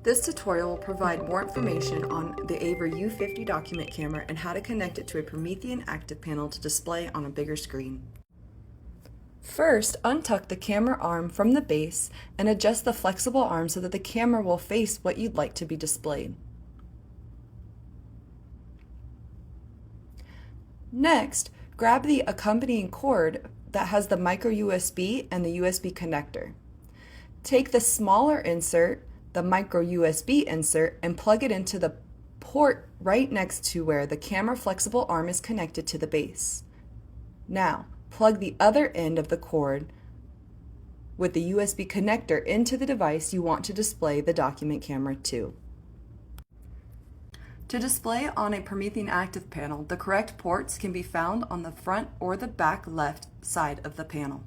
This tutorial will provide more information on the Aver U50 Document Camera and how to connect it to a Promethean ActivPanel to display on a bigger screen. First, untuck the camera arm from the base and adjust the flexible arm so that the camera will face what you'd like to be displayed. Next, grab the accompanying cord that has the micro USB and the USB connector. Take the smaller insert, the micro USB insert, and plug it into the port right next to where the camera flexible arm is connected to the base. Now, plug the other end of the cord with the USB connector into the device you want to display the document camera to. To display on a Promethean ActivPanel, the correct ports can be found on the front or the back left side of the panel.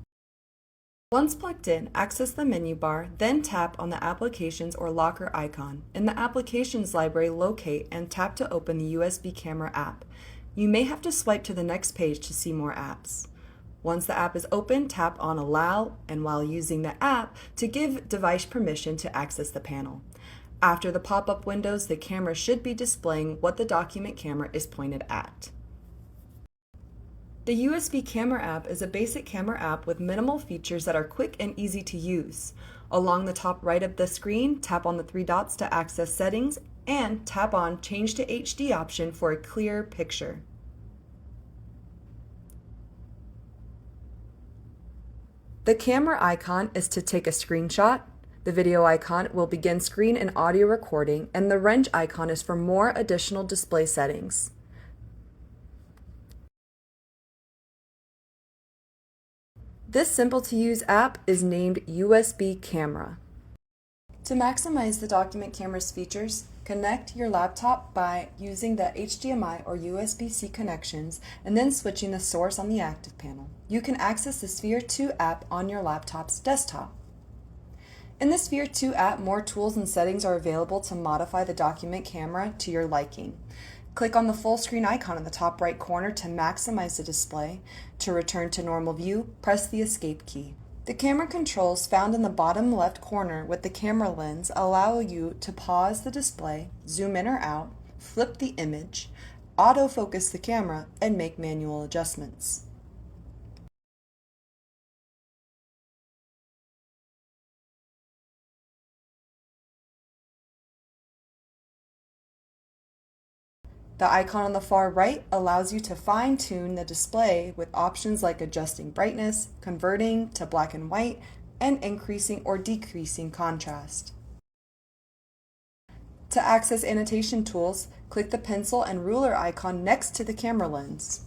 Once plugged in, access the menu bar, then tap on the Applications or Locker icon. In the Applications library, locate and tap to open the USB Camera app. You may have to swipe to the next page to see more apps. Once the app is open, tap on Allow, and while using the app, to give device permission to access the panel. After the pop-up windows, the camera should be displaying what the document camera is pointed at. The USB Camera app is a basic camera app with minimal features that are quick and easy to use. Along the top right of the screen, tap on the three dots to access settings and tap on Change to HD option for a clear picture. The camera icon is to take a screenshot. The video icon will begin screen and audio recording, and the wrench icon is for more additional display settings. This simple-to-use app is named USB Camera. To maximize the document camera's features, connect your laptop by using the HDMI or USB-C connections and then switching the source on the ActivPanel. You can access the Sphere 2 app on your laptop's desktop. In the Sphere 2 app, more tools and settings are available to modify the document camera to your liking. Click on the full screen icon in the top right corner to maximize the display. To return to normal view, press the Escape key. The camera controls found in the bottom left corner with the camera lens allow you to pause the display, zoom in or out, flip the image, autofocus the camera, and make manual adjustments. The icon on the far right allows you to fine-tune the display with options like adjusting brightness, converting to black and white, and increasing or decreasing contrast. To access annotation tools, click the pencil and ruler icon next to the camera lens.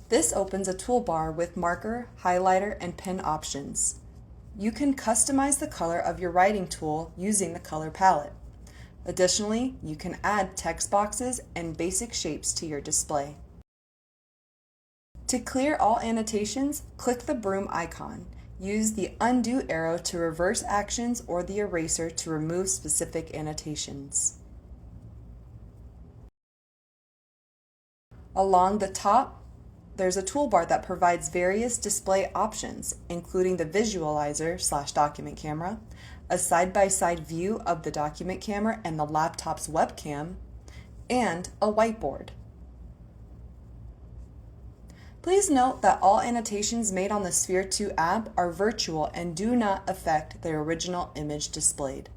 This opens a toolbar with marker, highlighter, and pen options. You can customize the color of your writing tool using the color palette. Additionally, you can add text boxes and basic shapes to your display. To clear all annotations, click the broom icon. Use the undo arrow to reverse actions or the eraser to remove specific annotations. Along the top, there's a toolbar that provides various display options, including the visualizer/document camera, a side-by-side view of the document camera and the laptop's webcam, and a whiteboard. Please note that all annotations made on the Sphere 2 app are virtual and do not affect the original image displayed.